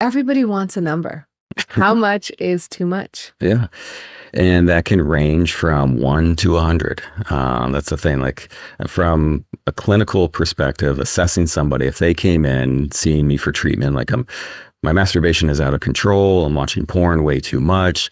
everybody wants a number. How much is too much? Yeah. And that can range from 1 to 100. That's the thing. Like from a clinical perspective, assessing somebody, if they came in seeing me for treatment, like my masturbation is out of control, I'm watching porn way too much.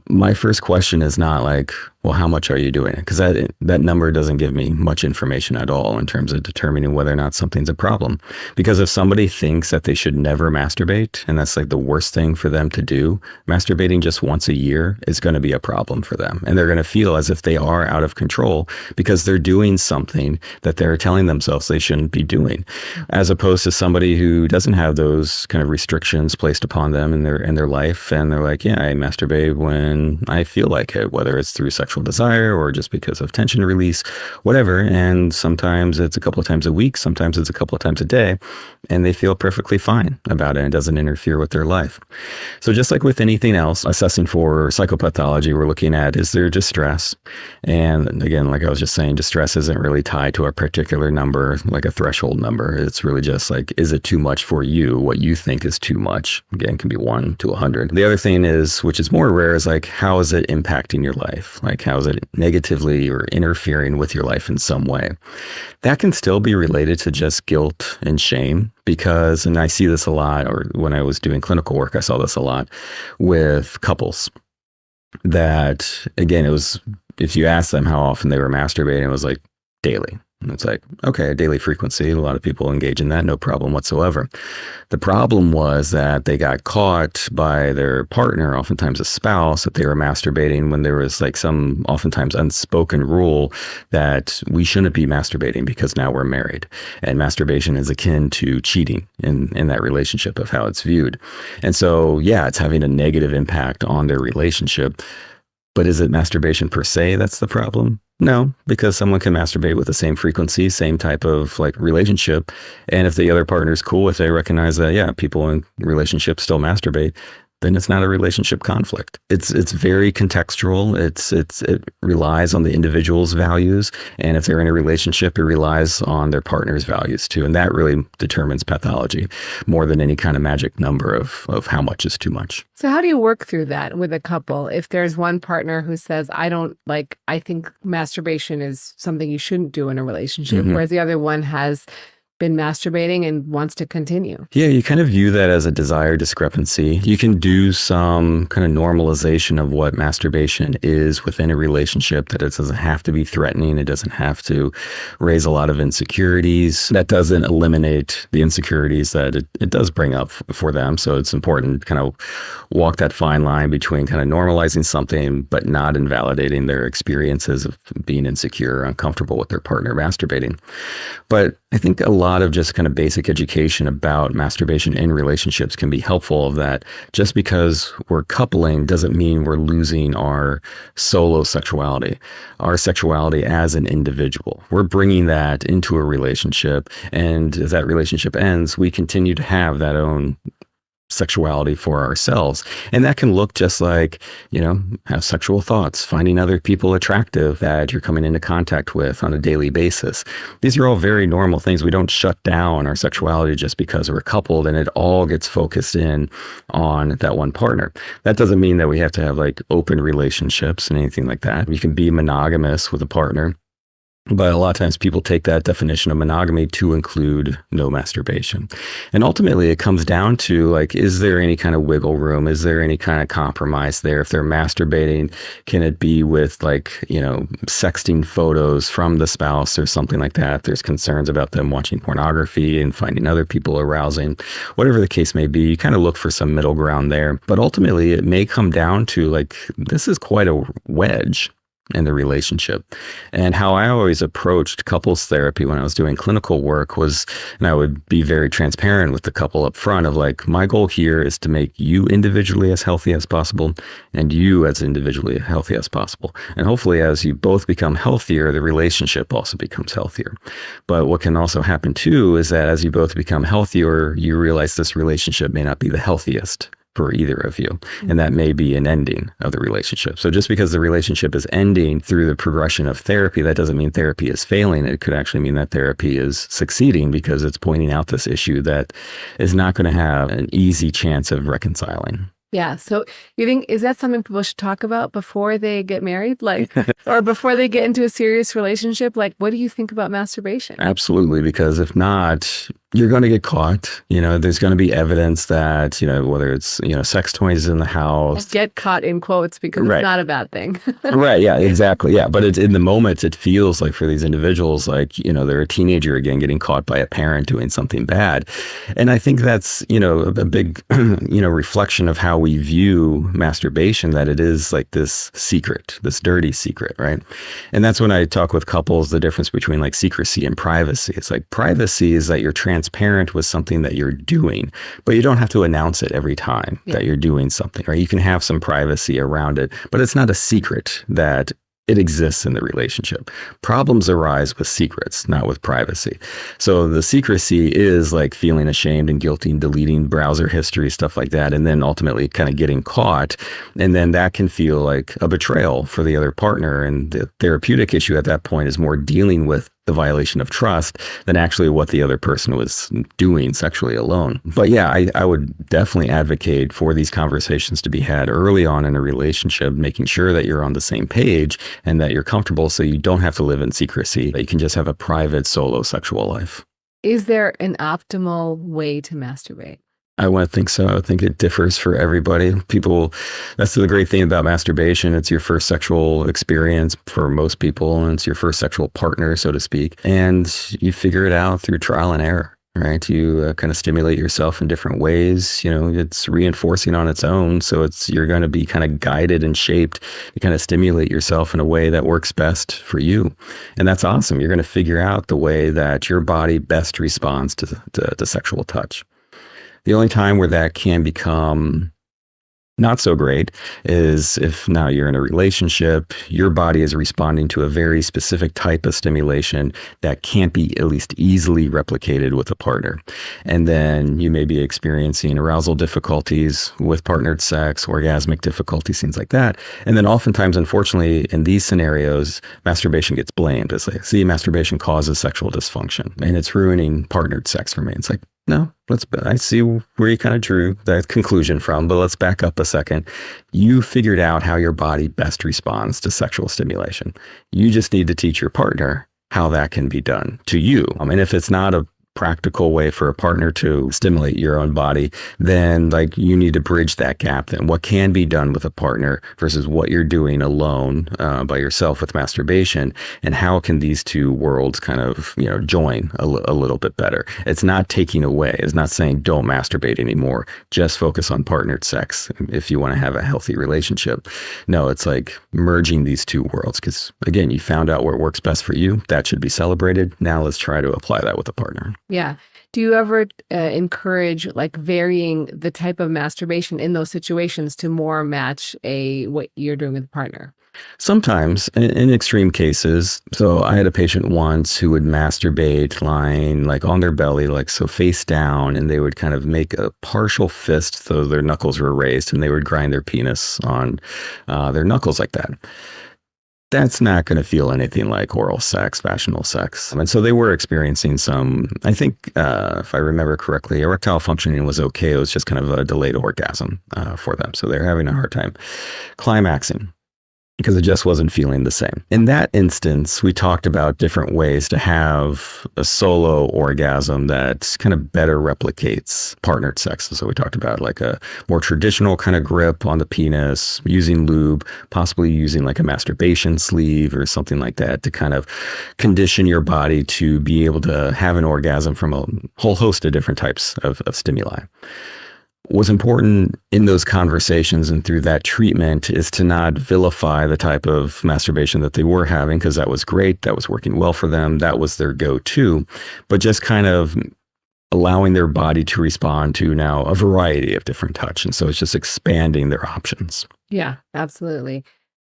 My first question is not like, well, how much are you doing it? Because that number doesn't give me much information at all in terms of determining whether or not something's a problem. Because if somebody thinks that they should never masturbate, and that's like the worst thing for them to do, masturbating just once a year is going to be a problem for them. And they're going to feel as if they are out of control because they're doing something that they're telling themselves they shouldn't be doing, as opposed to somebody who doesn't have those kind of restrictions placed upon them in their life. And they're like, yeah, I masturbate when I feel like it, whether it's through sexual desire or just because of tension release, whatever. And sometimes it's a couple of times a week, sometimes it's a couple of times a day, and they feel perfectly fine about it and it doesn't interfere with their life. So just like with anything else, assessing for psychopathology, we're looking at, is there distress? And again, like I was just saying, distress isn't really tied to a particular number, like a threshold number. It's really just like, is it too much for you? What you think is too much, again, can be 1 to 100. The other thing is, which is more rare, is like, how is it impacting your life? Like, how is it negatively or interfering with your life in some way? That can still be related to just guilt and shame because, and I see this a lot, or when I was doing clinical work, I saw this a lot with couples that, again, it was, if you ask them how often they were masturbating, it was like daily. And it's like, okay, a daily frequency. A lot of people engage in that, no problem whatsoever. The problem was that they got caught by their partner, oftentimes a spouse, that they were masturbating when there was like some oftentimes unspoken rule that we shouldn't be masturbating because now we're married. And masturbation is akin to cheating in that relationship of how it's viewed. And so, yeah, it's having a negative impact on their relationship. But is it masturbation per se that's the problem? No, because someone can masturbate with the same frequency, same type of like relationship. And if the other partner's cool, if they recognize that, yeah, people in relationships still masturbate, then it's not a relationship conflict. It's very contextual. It relies on the individual's values. And if they're in a relationship, it relies on their partner's values too. And that really determines pathology more than any kind of magic number of how much is too much. So how do you work through that with a couple? If there's one partner who says, I think masturbation is something you shouldn't do in a relationship, whereas the other one has been masturbating and wants to continue. Yeah, you kind of view that as a desire discrepancy. You can do some kind of normalization of what masturbation is within a relationship, that it doesn't have to be threatening. It doesn't have to raise a lot of insecurities. That doesn't eliminate the insecurities that it does bring up for them. So it's important to kind of walk that fine line between kind of normalizing something, but not invalidating their experiences of being insecure or uncomfortable with their partner masturbating. But I think a lot of just kind of basic education about masturbation in relationships can be helpful, of that just because we're coupling doesn't mean we're losing our solo sexuality, our sexuality as an individual. We're bringing that into a relationship. And as that relationship ends, we continue to have that own sexuality for ourselves. And that can look just like, have sexual thoughts, finding other people attractive that you're coming into contact with on a daily basis. These are all very normal things. We don't shut down our sexuality just because we're coupled and it all gets focused in on that one partner. That doesn't mean that we have to have like open relationships and anything like that. We can be monogamous with a partner. But a lot of times people take that definition of monogamy to include no masturbation. And ultimately it comes down to like, is there any kind of wiggle room? Is there any kind of compromise there? If they're masturbating, can it be with like, sexting photos from the spouse or something like that? If there's concerns about them watching pornography and finding other people arousing, whatever the case may be, you kind of look for some middle ground there. But ultimately it may come down to like, this is quite a wedge in the relationship. And how I always approached couples therapy when I was doing clinical work was, and I would be very transparent with the couple up front of like, my goal here is to make you individually as healthy as possible and you as individually healthy as possible. And hopefully as you both become healthier, the relationship also becomes healthier. But what can also happen too is that as you both become healthier, you realize this relationship may not be the healthiest for either of you. And that may be an ending of the relationship. So just because the relationship is ending through the progression of therapy, that doesn't mean therapy is failing. It could actually mean that therapy is succeeding because it's pointing out this issue that is not going to have an easy chance of reconciling. Yeah. So you think, is that something people should talk about before they get married? Like, or before they get into a serious relationship? Like, what do you think about masturbation? Absolutely. Because if not, you're going to get caught. There's going to be evidence that, whether it's, sex toys in the house. Get caught in quotes because Right. It's not a bad thing. Right. Yeah, exactly. Yeah. But it's in the moment, it feels like for these individuals, like, they're a teenager again, getting caught by a parent doing something bad. And I think that's, a big, reflection of how we view masturbation, that it is like this secret, this dirty secret. Right. And that's when I talk with couples, the difference between like secrecy and privacy. It's like privacy is that you're transparent with something that you're doing, but you don't have to announce it every time that you're doing something, right? You can have some privacy around it, but it's not a secret that it exists in the relationship. Problems arise with secrets, not with privacy. So the secrecy is like feeling ashamed and guilty and deleting browser history, stuff like that, and then ultimately kind of getting caught. And then that can feel like a betrayal for the other partner. And the therapeutic issue at that point is more dealing with the violation of trust than actually what the other person was doing sexually alone. But yeah, I would definitely advocate for these conversations to be had early on in a relationship, making sure that you're on the same page and that you're comfortable so you don't have to live in secrecy, that you can just have a private solo sexual life. Is there an optimal way to masturbate? I wouldn't think so. I think it differs for everybody. That's the great thing about masturbation. It's your first sexual experience for most people, and it's your first sexual partner, so to speak. And you figure it out through trial and error, right? You kind of stimulate yourself in different ways. It's reinforcing on its own. So you're going to be kind of guided and shaped to kind of stimulate yourself in a way that works best for you. And that's awesome. You're going to figure out the way that your body best responds to sexual touch. The only time where that can become not so great is if now you're in a relationship, your body is responding to a very specific type of stimulation that can't be at least easily replicated with a partner. And then you may be experiencing arousal difficulties with partnered sex, orgasmic difficulties, things like that. And then oftentimes, unfortunately, in these scenarios, masturbation gets blamed. It's like, see, masturbation causes sexual dysfunction and it's ruining partnered sex for me. It's like, no, I see where you kind of drew that conclusion from, but let's back up a second. You figured out how your body best responds to sexual stimulation. You just need to teach your partner how that can be done to you. And if it's not a practical way for a partner to stimulate your own body, then like you need to bridge that gap. Then what can be done with a partner versus what you're doing alone by yourself with masturbation, and how can these two worlds kind of join a little bit better? It's not taking away. It's not saying don't masturbate anymore. Just focus on partnered sex if you want to have a healthy relationship. No, it's like merging these two worlds, because again, you found out what works best for you. That should be celebrated. Now let's try to apply that with a partner. Yeah. Do you ever encourage like varying the type of masturbation in those situations to more match what you're doing with a partner? Sometimes in extreme cases. So I had a patient once who would masturbate lying like on their belly, like so face down, and they would kind of make a partial fist so their knuckles were raised, and they would grind their penis on their knuckles like that. That's not going to feel anything like oral sex, vaginal sex. And so they were experiencing some, I think, if I remember correctly, erectile functioning was okay. It was just kind of a delayed orgasm for them. So they're having a hard time climaxing, because it just wasn't feeling the same. In that instance, we talked about different ways to have a solo orgasm that kind of better replicates partnered sex. So we talked about like a more traditional kind of grip on the penis, using lube, possibly using like a masturbation sleeve or something like that to kind of condition your body to be able to have an orgasm from a whole host of different types of stimuli. What's important in those conversations and through that treatment is to not vilify the type of masturbation that they were having, because that was great, that was working well for them, that was their go-to, but just kind of allowing their body to respond to now a variety of different touch. And so it's just expanding their options. Yeah, absolutely.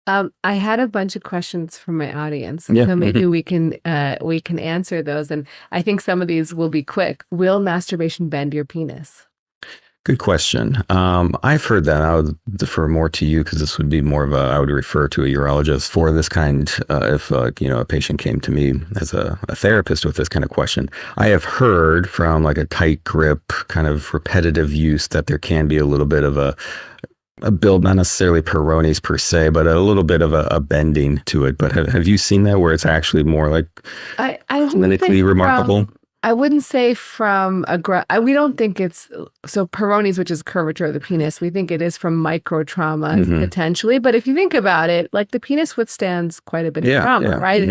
I had a bunch of questions from my audience, Yeah. so maybe we can answer those. And I think some of these will be quick. Will masturbation bend your penis? Good question. I've heard that. I would defer more to you because this would be more of I would refer to a urologist for this kind. If a patient came to me as a therapist with this kind of question, I have heard from like a tight grip, kind of repetitive use that there can be a little bit of a build, not necessarily Peyronie's per se, but a little bit of a bending to it. But have you seen that where it's actually more like I clinically remarkable? I wouldn't say we don't think it's, so Peyronie's, which is curvature of the penis, we think it is from micro trauma potentially. But if you think about it, like the penis withstands quite a bit of trauma, right?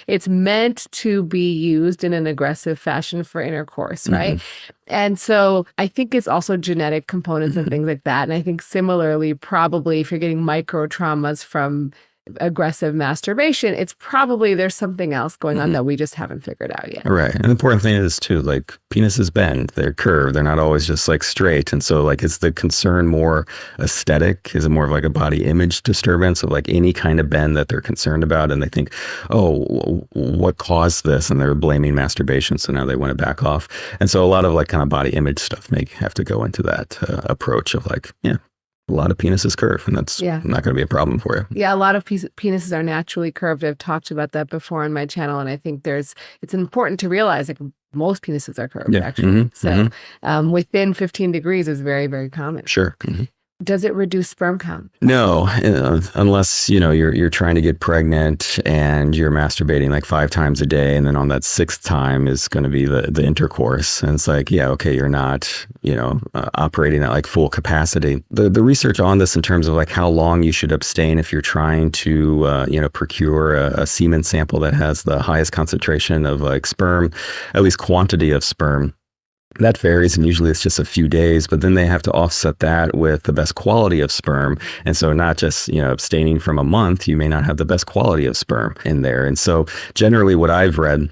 It's meant to be used in an aggressive fashion for intercourse, right? And so I think it's also genetic components and things like that. And I think similarly, probably if you're getting micro traumas from aggressive masturbation, it's probably there's something else going on that we just haven't figured out yet. Right. And the important thing is too, like penises bend, they're curved, they're not always just like straight. And so like, is the concern more aesthetic? Is it more of like a body image disturbance of like any kind of bend that they're concerned about? And they think, oh, what caused this? And they're blaming masturbation. So now they want to back off. And so a lot of like kind of body image stuff may have to go into that approach of like, a lot of penises curve, and that's not going to be a problem for you. Yeah, a lot of penises are naturally curved. I've talked about that before on my channel, and I think it's important to realize like most penises are curved, actually. So within 15 degrees is very, very common. Sure. Does it reduce sperm count? No, unless, you're trying to get pregnant and you're masturbating like 5 times a day. And then on that 6th time is going to be the intercourse. And it's like, you're not, operating at like full capacity. The research on this in terms of like how long you should abstain if you're trying to, procure a semen sample that has the highest concentration of like sperm, at least quantity of sperm. That varies, and usually it's just a few days, but then they have to offset that with the best quality of sperm. And so not just, abstaining from a month, you may not have the best quality of sperm in there. And so generally what I've read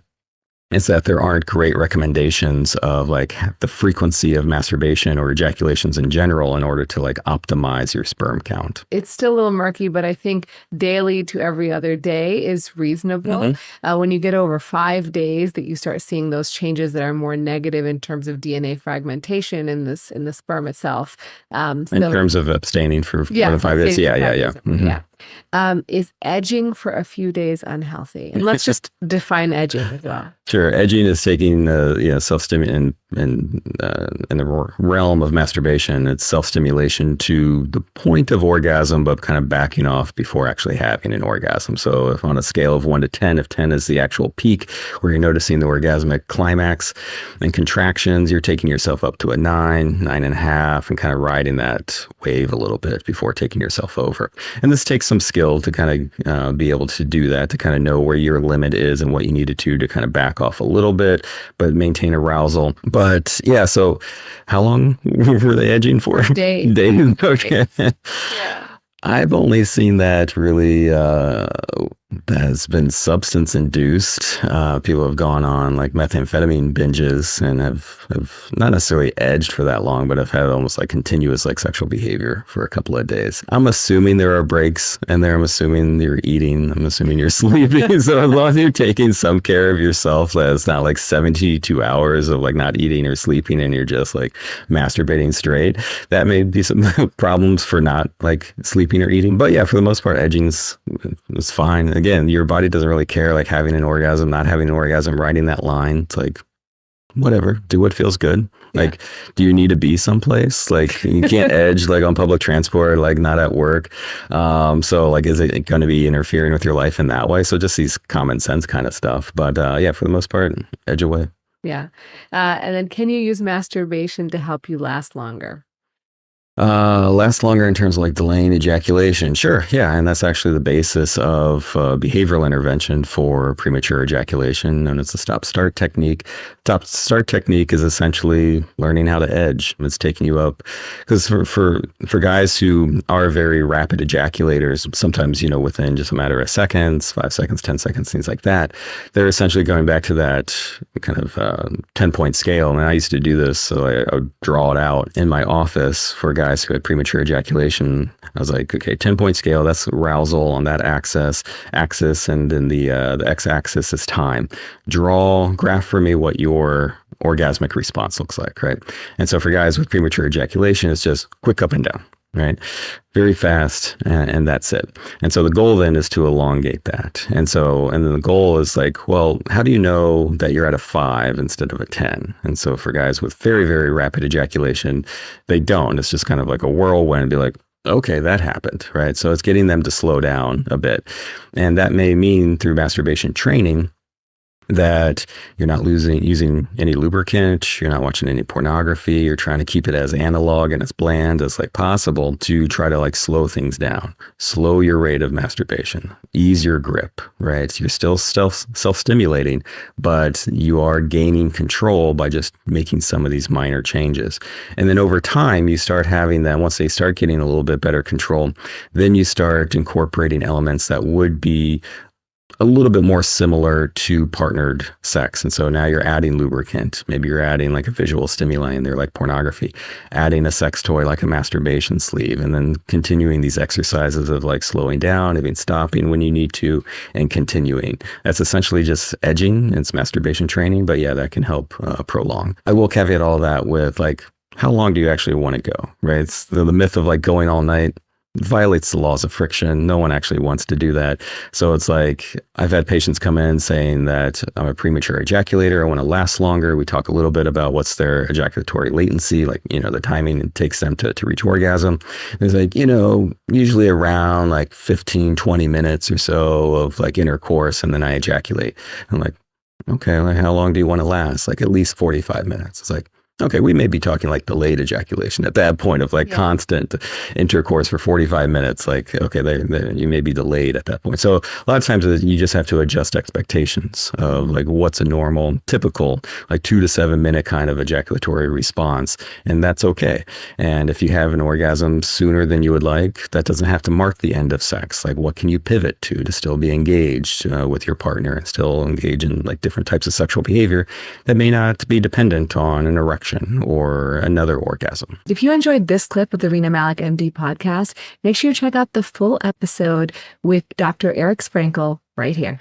is that there aren't great recommendations of like the frequency of masturbation or ejaculations in general in order to like optimize your sperm count. It's still a little murky, but I think daily to every other day is reasonable. When you get over 5 days that you start seeing those changes that are more negative in terms of DNA fragmentation in the sperm itself. In terms of abstaining for more than 5 days. Is edging for a few days unhealthy? And let's just define edging as well. Sure. Edging is taking self-stimulation in the realm of masturbation. It's self-stimulation to the point of orgasm, but kind of backing off before actually having an orgasm. So if on a scale of 1 to 10, if 10 is the actual peak where you're noticing the orgasmic climax and contractions, you're taking yourself up to a 9, 9.5, and kind of riding that wave a little bit before taking yourself over. And this takes some skill to kind of be able to do that, to kind of know where your limit is and what you need to do to kind of back off a little bit, but maintain arousal. But so how long were they edging for? Days. Days. Okay. I've only seen that really has been substance induced. People have gone on like methamphetamine binges and have not necessarily edged for that long, but have had almost like continuous like sexual behavior for a couple of days. I'm assuming there are breaks in there. I'm assuming you're eating. I'm assuming you're sleeping. So as long as you're taking some care of yourself, that it's not like 72 hours of like not eating or sleeping and you're just like masturbating straight, that may be some problems for not like sleeping or eating. But for the most part, edging is fine. Again, your body doesn't really care, like having an orgasm, not having an orgasm, riding that line. It's like, whatever, do what feels good. Like, do you need to be someplace? Like, you can't edge like on public transport, like not at work. So like, is it going to be interfering with your life in that way? So just these common sense kind of stuff. But for the most part, edge away. And then can you use masturbation to help you last longer? Last longer in terms of like delaying ejaculation. Sure. And that's actually the basis of behavioral intervention for premature ejaculation, known as the stop-start technique. Stop-start technique is essentially learning how to edge. It's taking you up, because for guys who are very rapid ejaculators, sometimes, within just a matter of seconds, 5 seconds, 10 seconds, things like that, they're essentially going back to that kind of 10-point scale. And I used to do this, so I would draw it out in my office for guys who had premature ejaculation. I was like, okay, 10-point scale, that's arousal on that axis, and then the x-axis is time. Graph for me what your orgasmic response looks like, right? And so for guys with premature ejaculation, it's just quick up and down, right? Very fast, and that's it. And so the goal then is to elongate that. And then the goal is like, well, how do you know that you're at a 5 instead of a 10? And so for guys with very, very rapid ejaculation, they don't. It's just kind of like a whirlwind, be like, okay, that happened, right? So it's getting them to slow down a bit. And that may mean through masturbation training that you're not using any lubricant, you're not watching any pornography, you're trying to keep it as analog and as bland as like possible to try to like slow things down, slow your rate of masturbation, ease your grip, right? So you're still self-stimulating, but you are gaining control by just making some of these minor changes. And then over time, you start having that, once they start getting a little bit better control, then you start incorporating elements that would be a little bit more similar to partnered sex. And so now you're adding lubricant. Maybe you're adding like a visual stimuli in there, like pornography, adding a sex toy like a masturbation sleeve, and then continuing these exercises of like slowing down, even stopping when you need to, and continuing. That's essentially just edging. It's masturbation training, but yeah, that can help prolong. I will caveat all that with like, how long do you actually want to go, right? It's the myth of like going all night violates the laws of friction. No one actually wants to do that. So it's like, I've had patients come in saying that I'm a premature ejaculator, I want to last longer. We talk a little bit about what's their ejaculatory latency, like, the timing it takes them to reach orgasm. And it's like, usually around like 15, 20 minutes or so of like intercourse, and then I ejaculate. I'm like, okay, like how long do you want to last? Like at least 45 minutes. It's like, okay, we may be talking like delayed ejaculation at that point of like constant intercourse for 45 minutes. Like, okay, you may be delayed at that point. So a lot of times you just have to adjust expectations of like what's a normal, typical, like 2 to 7 minute kind of ejaculatory response. And that's okay. And if you have an orgasm sooner than you would like, that doesn't have to mark the end of sex. Like what can you pivot to still be engaged with your partner and still engage in like different types of sexual behavior that may not be dependent on an erection or another orgasm. If you enjoyed this clip of the Rena Malik MD podcast, make sure you check out the full episode with Dr. Eric Sprankle right here.